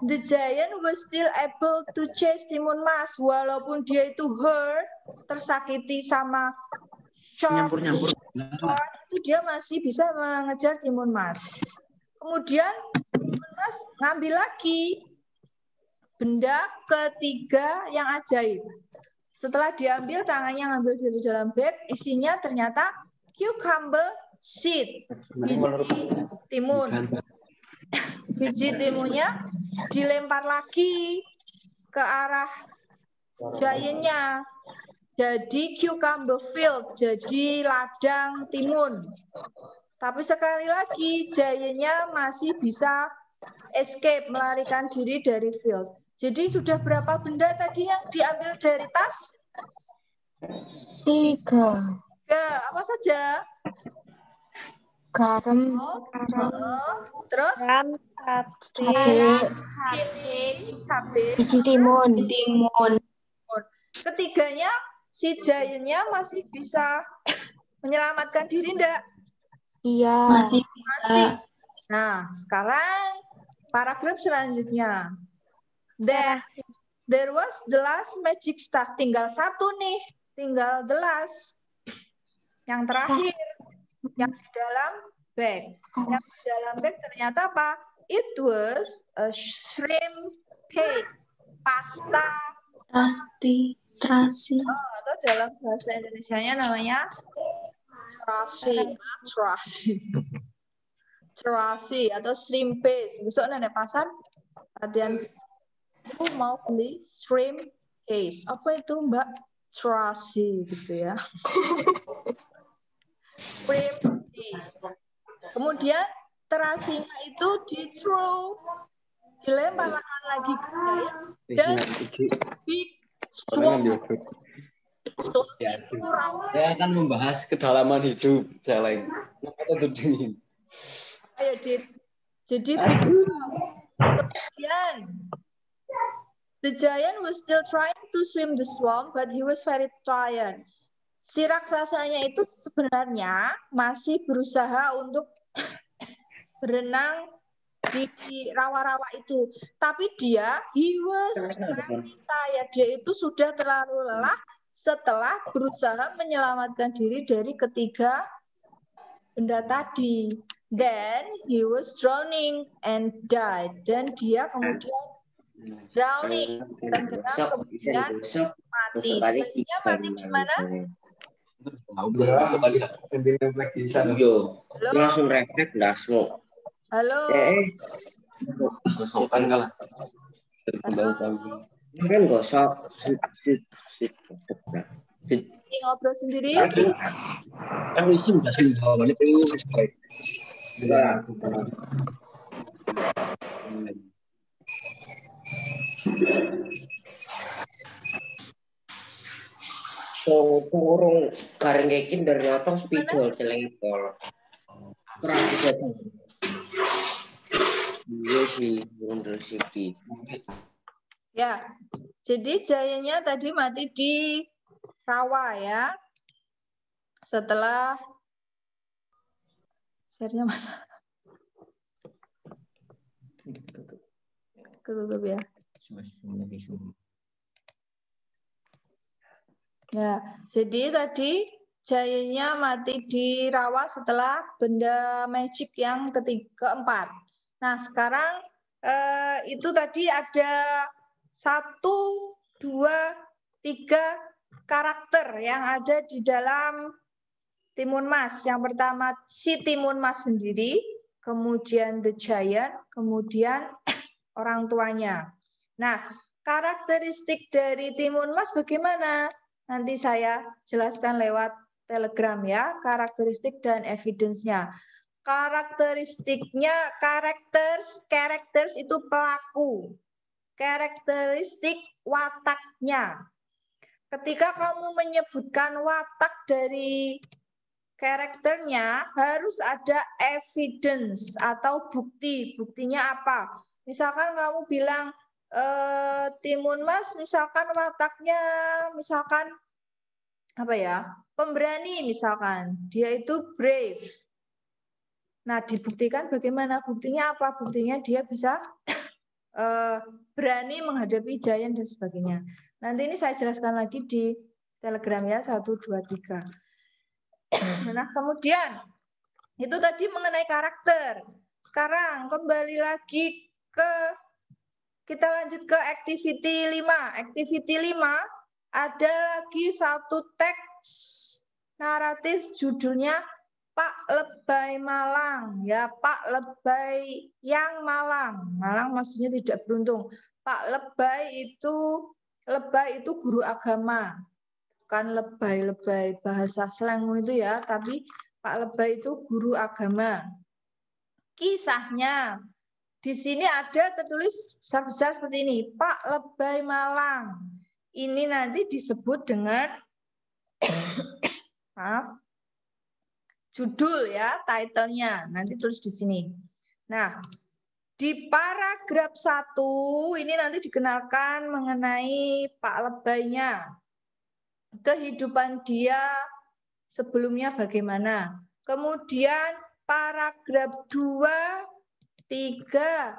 the giant was still able to chase Timun Mas. Walaupun dia itu hurt, tersakiti sama sharp, itu dia masih bisa mengejar Timun Mas. Kemudian Timun Mas ngambil lagi benda ketiga yang ajaib. Setelah diambil, tangannya ngambil dari dalam bag, isinya ternyata cucumber seed, biji timun. Biji timunnya dilempar lagi ke arah giant-nya. Jadi cucumber field, jadi ladang timun. Tapi sekali lagi giant-nya masih bisa escape, melarikan diri dari field. Jadi sudah berapa benda tadi yang diambil dari tas? 3. Apa saja? Garam. Terus? Cabe. Biji timun. Ketiganya, si giant-nya masih bisa menyelamatkan diri enggak? Iya. Masih. Nah, sekarang paragraf selanjutnya. There was the last magic stuff. Tinggal satu nih. Tinggal the last. Yang terakhir. Yang di dalam bag. Yang di dalam bag ternyata apa? It was a shrimp cake. Pasta. Terasi. Atau dalam bahasa Indonesianya namanya terasi atau shrimp paste. Besok nenek pasar latihan aku mau beli shrimp paste. Apa itu Mbak? Terasi gitu ya. Shrimp paste. Kemudian terasinya itu dilemparkan lagi ke giant dan big swamp. Saya akan membahas kedalaman hidup jalan. Ayo, Dit. Jadi kemudian the giant was still trying to swim the swamp, but he was very tired. Si raksasanya itu sebenarnya masih berusaha untuk berenang di rawa-rawa itu. Tapi he was very tired. Dia itu sudah terlalu lelah setelah berusaha menyelamatkan diri dari ketiga benda tadi. Then he was drowning and died. Dan dia kemudian drowning, tenggelam, kemudian mati. Jadinya mati gimana? Yo, langsung refleks langsung. Halo. Gosokan kalah. Kan gosok. Ini ngobrol sendiri. Kan isim udah sini jawabannya pengen. Kurung garing kayak dari datang spidol celengkol. Kurang datang. Iya sih, belum resipi. Ya, jadi Jayanya tadi mati di rawa ya. Setelah share-nya mana? Ketutup ya. Ya, jadi tadi Jayanya mati di rawa setelah benda magic yang keempat. Nah, sekarang itu tadi ada 1, 2, 3 karakter yang ada di dalam Timun Mas. Yang pertama si Timun Mas sendiri, kemudian The Giant, kemudian orang tuanya. Nah, karakteristik dari Timun Mas bagaimana? Nanti saya jelaskan lewat Telegram ya, karakteristik dan evidence-nya. Karakteristiknya, characters itu pelaku. Karakteristik wataknya. Ketika kamu menyebutkan watak dari karakternya, harus ada evidence atau bukti. Buktinya apa? Misalkan kamu bilang, Timun Mas misalkan wataknya misalkan apa ya, pemberani misalkan, dia itu brave. Nah, dibuktikan bagaimana? Buktinya apa? Buktinya dia bisa berani menghadapi giant dan sebagainya. Nanti ini saya jelaskan lagi di Telegram ya, 1, 2, 3. Nah, kemudian itu tadi mengenai karakter. Sekarang kembali lagi kita lanjut ke activity 5. Activity 5 ada lagi satu teks naratif judulnya Pak Lebay Malang. Ya, Pak Lebay yang Malang. Malang maksudnya tidak beruntung. Pak Lebay itu guru agama. Bukan lebay-lebay bahasa slang itu ya, tapi Pak Lebay itu guru agama. Kisahnya di sini ada tertulis besar-besar seperti ini, Pak Lebay Malang. Ini nanti disebut dengan maaf, judul ya, title-nya. Nanti tulis di sini. Nah, di paragraf 1 ini nanti dikenalkan mengenai Pak Lebaynya. Kehidupan dia sebelumnya bagaimana. Kemudian paragraf 2, 3,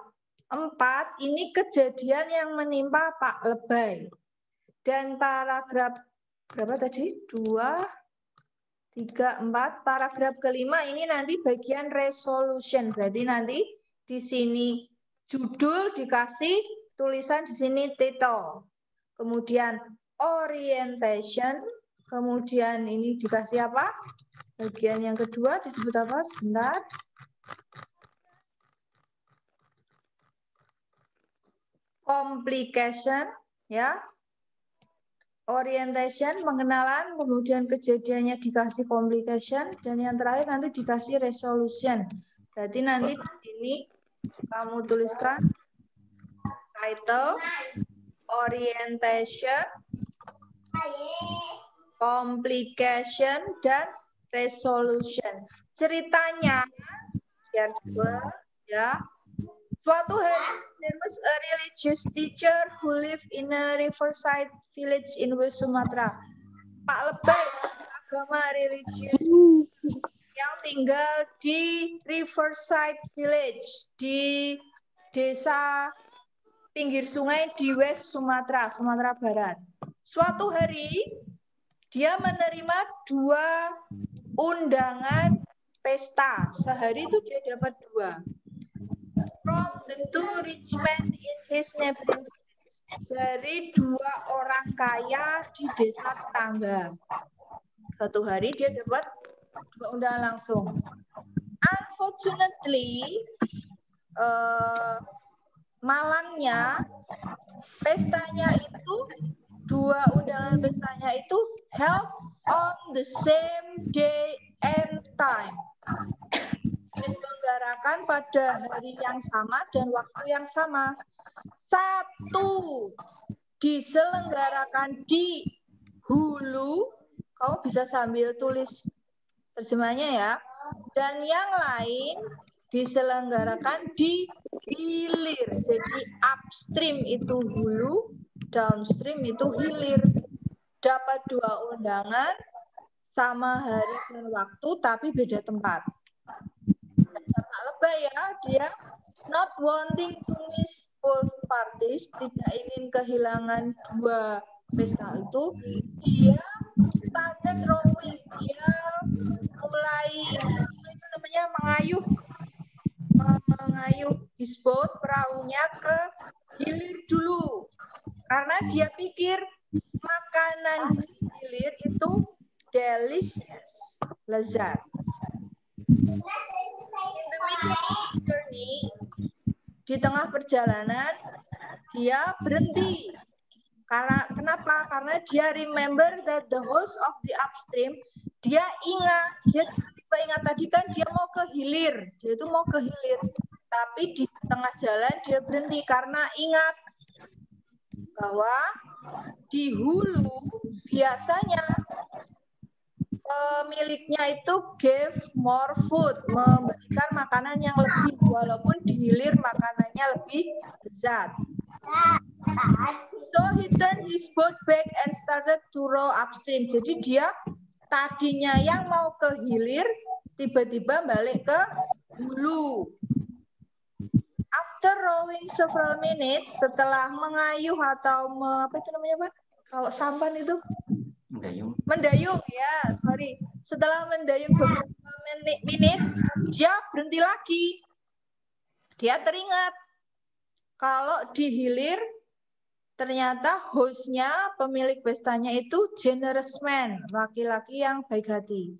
4 ini kejadian yang menimpa Pak Lebay. Dan paragraf berapa tadi? 2, 3, 4. Paragraf kelima ini nanti bagian resolution. Berarti nanti di sini judul dikasih tulisan di sini title. Kemudian orientation. Kemudian ini dikasih apa? Bagian yang kedua disebut apa? Sebentar. Complication, ya. Orientation, pengenalan, kemudian kejadiannya dikasih complication, dan yang terakhir nanti dikasih resolution. Berarti nanti di sini kamu tuliskan title, orientation, complication, dan resolution. Ceritanya, biar coba ya. Suatu hari, there was a religious teacher who lived in a riverside village in West Sumatra. Pak Lebay, agama religius yang tinggal di Riverside Village di desa pinggir sungai di West Sumatera, Sumatera Barat. Suatu hari dia menerima 2 undangan pesta. Sehari itu dia dapat 2. From the 2 rich men in his neighborhood. Dari 2 orang kaya di desa tetangga. Suatu hari dia dapat 2 undangan langsung. Unfortunately, malangnya pestanya itu 2 undangan pestanya itu held on the same day and time. Diselenggarakan pada hari yang sama dan waktu yang sama. 1 diselenggarakan di hulu, kamu bisa sambil tulis terjemahnya ya. Dan yang lain diselenggarakan di hilir. Jadi upstream itu hulu, downstream itu hilir. Dapat 2 undangan, sama hari dan waktu, tapi beda tempat. Pak lebay ya, dia not wanting to miss both parties, tidak ingin kehilangan 2 pesta itu, dia started rowing, dia mulai mengayuh his boat, perahunya ke hilir dulu, karena dia pikir makanan di hilir itu delicious, lezat. In the middle of the journey, di tengah perjalanan, dia berhenti. Kenapa? Karena dia remember that the host of the upstream, dia tiba-tiba ingat tadi kan dia mau ke hilir. Dia itu mau ke hilir. Tapi di tengah jalan dia berhenti karena ingat bahwa di hulu biasanya pemiliknya itu give more food, memberikan makanan yang lebih, walaupun di hilir makanannya lebih lezat. So he turned his boat back and started to row upstream. Jadi dia tadinya yang mau ke hilir, tiba-tiba balik ke hulu. After rowing several minutes, setelah mengayuh atau apa itu namanya Pak? Kalau sampan itu? Mendayung ya, sorry. Setelah mendayung beberapa menit, dia berhenti lagi. Dia teringat kalau di hilir ternyata hostnya, pemilik pestanya itu generous man, laki-laki yang baik hati.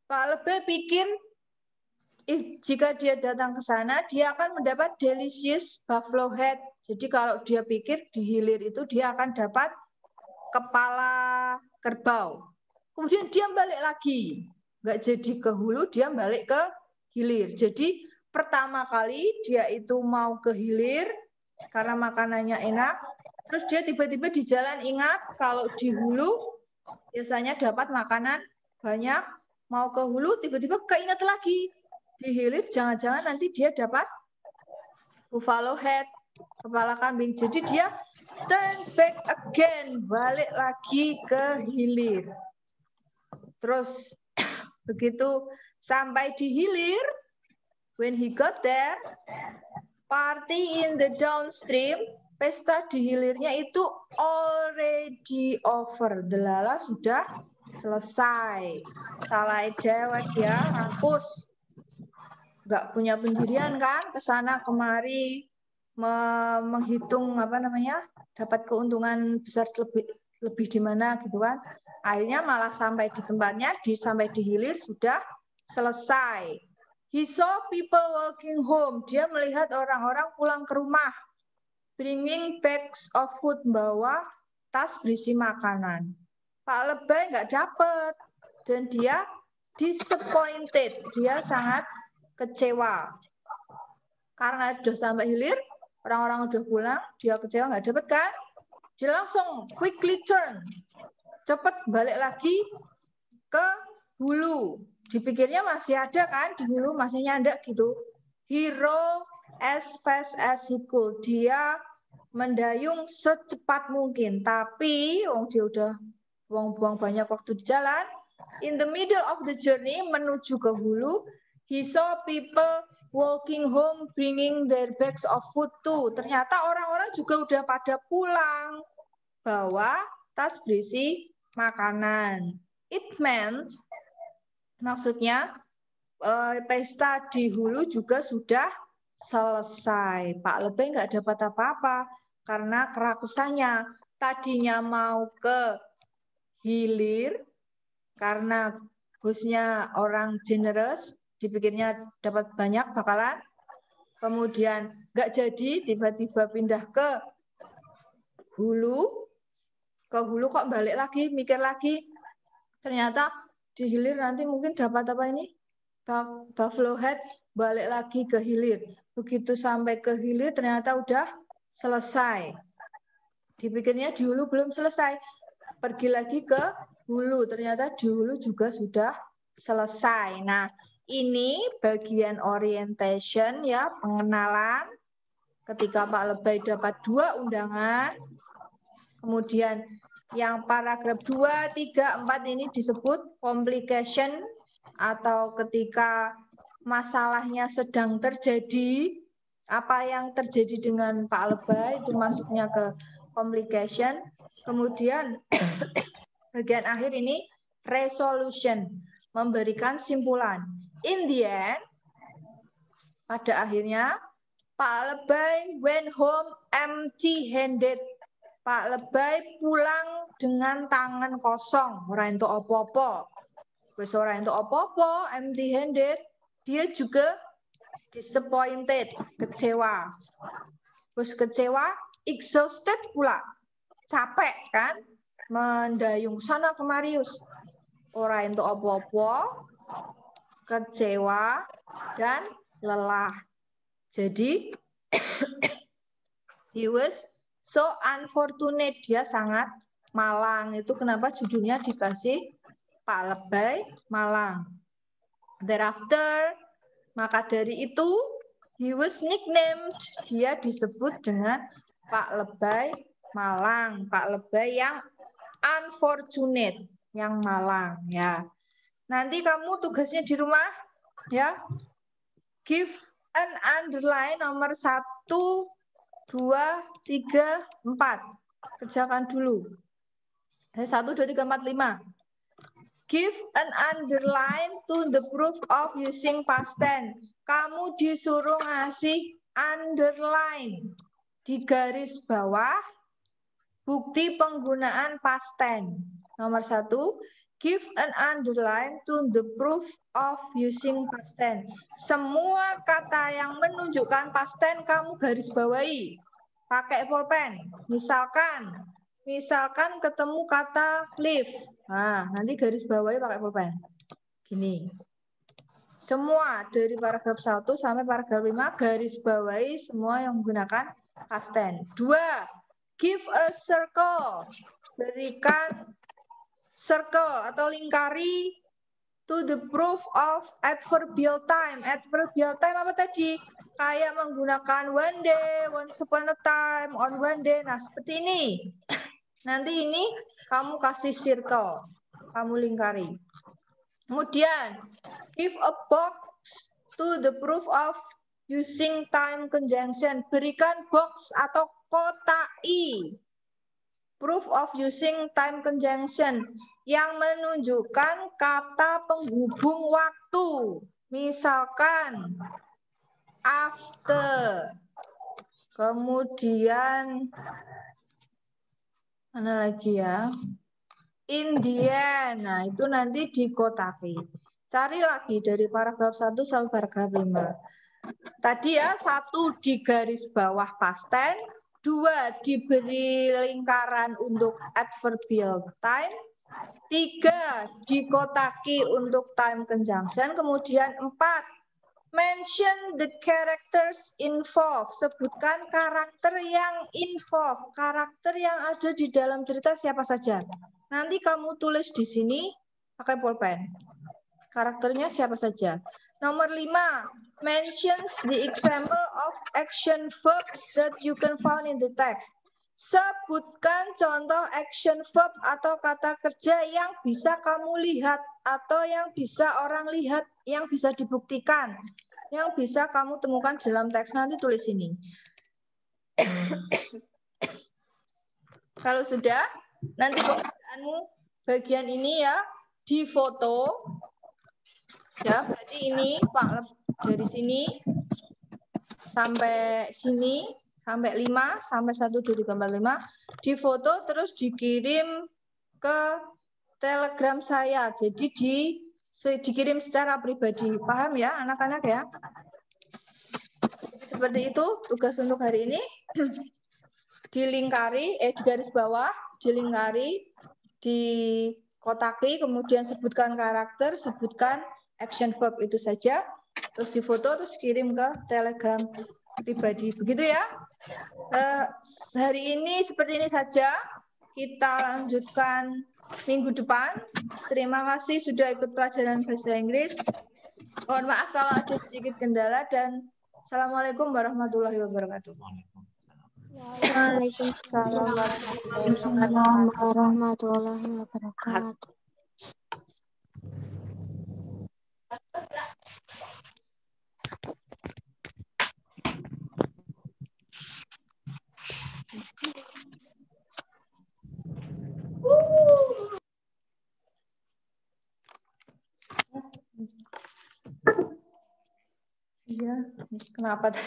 Pak Lebay pikir jika dia datang ke sana, dia akan mendapat delicious buffalo head. Jadi kalau dia pikir di hilir itu dia akan dapat kepala kerbau. Kemudian dia balik lagi. Nggak jadi ke hulu, dia balik ke hilir. Jadi pertama kali dia itu mau ke hilir karena makanannya enak. Terus dia tiba-tiba di jalan ingat kalau di hulu biasanya dapat makanan banyak. Mau ke hulu tiba-tiba keinget lagi. Di hilir jangan-jangan nanti dia dapat buffalo head, kepala kambing. Jadi dia turn back again, balik lagi ke hilir. Terus begitu sampai di hilir, when he got there, party in the downstream, pesta di hilirnya itu already over. Delala sudah selesai. Salah dewek ya, rampus. Nggak punya pendirian kan, kesana kemari menghitung dapat keuntungan besar lebih di mana gitu kan. Akhirnya malah sampai di tempatnya, sampai di hilir sudah selesai. He saw people walking home. Dia melihat orang-orang pulang ke rumah, bringing bags of food, bawa tas berisi makanan. Pak Lebay nggak dapat dan dia disappointed. Dia sangat kecewa karena sudah sampai hilir, orang-orang udah pulang, dia kecewa nggak dapat kan, dia langsung quickly turn, cepat balik lagi ke hulu. Dipikirnya masih ada kan di hulu, masih nyandak gitu. He row as fast as he could. Dia mendayung secepat mungkin, tapi dia udah buang-buang banyak waktu di jalan. In the middle of the journey, menuju ke hulu, he saw people walking home bringing their bags of food too. Ternyata orang-orang juga udah pada pulang bawa tas berisi makanan. It meant, maksudnya pesta di hulu juga sudah selesai. Pak Lebay nggak dapat apa-apa karena kerakusannya. Tadinya mau ke hilir karena bosnya orang generous, dipikirnya dapat banyak bakalan. Kemudian nggak jadi, tiba-tiba pindah ke hulu. Ke hulu kok balik lagi, mikir lagi. Ternyata di hilir nanti mungkin dapat apa ini? Buffalo Head, balik lagi ke hilir. Begitu sampai ke hilir ternyata udah selesai. Dipikirnya di hulu belum selesai. Pergi lagi ke hulu, ternyata di hulu juga sudah selesai. Nah, ini bagian orientation ya, pengenalan. Ketika Pak Lebay dapat 2 undangan. Kemudian yang paragraf 2, 3, 4 ini disebut complication atau ketika masalahnya sedang terjadi, apa yang terjadi dengan Pak Lebay itu masuknya ke complication. Kemudian bagian akhir ini resolution, memberikan simpulan. In the end, pada akhirnya Pak Lebay went home empty-handed. Pak Lebay pulang dengan tangan kosong, ora entuk apa-apa. Wis ora entuk apa-apa, empty-handed. Dia juga disappointed, kecewa. Wis kecewa, exhausted pula. Capek kan? Mendayung sana kemari, ora entuk apa-apa, kecewa dan lelah. Jadi he was so unfortunate, dia sangat malang. Itu kenapa judulnya dikasih Pak Lebay malang. Thereafter, maka dari itu he was nicknamed, dia disebut dengan Pak Lebay malang. Pak Lebay yang unfortunate, yang malang ya. Nanti kamu tugasnya di rumah ya. Give an underline nomor 1, 2, 3, 4. Kerjakan dulu. 1, 2, 3, 4, 5. Give an underline to the proof of using past tense. Kamu disuruh ngasih underline di garis bawah bukti penggunaan past tense. Nomor 1, give an underline to the proof of using past tense. Semua kata yang menunjukkan past tense kamu garis bawahi. Pakai pulpen. Misalkan ketemu kata live. Nah, nanti garis bawahi pakai pulpen. Gini. Semua dari paragraf 1 sampai paragraf 5 garis bawahi semua yang menggunakan past tense. 2. Give a circle. Berikan circle atau lingkari to the proof of adverbial time. Adverbial time apa tadi? Kayak menggunakan one day, once upon a time, on one day. Nah, seperti ini. Nanti ini kamu kasih circle. Kamu lingkari. Kemudian, give a box to the proof of using time conjunction. Berikan box atau kotak I. Proof of using time conjunction yang menunjukkan kata penghubung waktu. Misalkan after. Kemudian mana lagi ya? In the end. Nah, itu nanti dikotaki. Cari lagi dari paragraf 1 sampai paragraf 5. Tadi ya, 1 di garis bawah past tense, 2 diberi lingkaran untuk adverbial time, 3 dikotaki untuk time conjunction, kemudian 4 mention the characters involved, sebutkan karakter yang involved, karakter yang ada di dalam cerita siapa saja. Nanti kamu tulis di sini pakai pulpen. Karakternya siapa saja. Nomor 5, mentions the example of action verbs that you can find in the text. Sebutkan contoh action verb atau kata kerja yang bisa kamu lihat atau yang bisa orang lihat, yang bisa dibuktikan, yang bisa kamu temukan dalam teks. Nanti tulis ini. Kalau sudah, nanti pekerjaanmu bagian ini ya difoto. Ya, berarti ini Pak dari sini sampai sini, sampai 5, sampai 1, 2, 3, 4, 5, difoto terus dikirim ke Telegram saya. Jadi dikirim secara pribadi. Paham ya anak-anak ya? Seperti itu tugas untuk hari ini. Dilingkari, di garis bawah, dilingkari, dikotaki, kemudian sebutkan karakter, sebutkan action verb itu saja. Terus difoto, terus kirim ke Telegram pribadi. Begitu ya. Hari ini seperti ini saja. Kita lanjutkan minggu depan. Terima kasih sudah ikut pelajaran bahasa Inggris. Mohon maaf kalau ada sedikit kendala dan Assalamualaikum warahmatullahi wabarakatuh. Waalaikumsalam warahmatullahi wabarakatuh. Iya, kenapa tadi?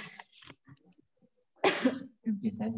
Bisa.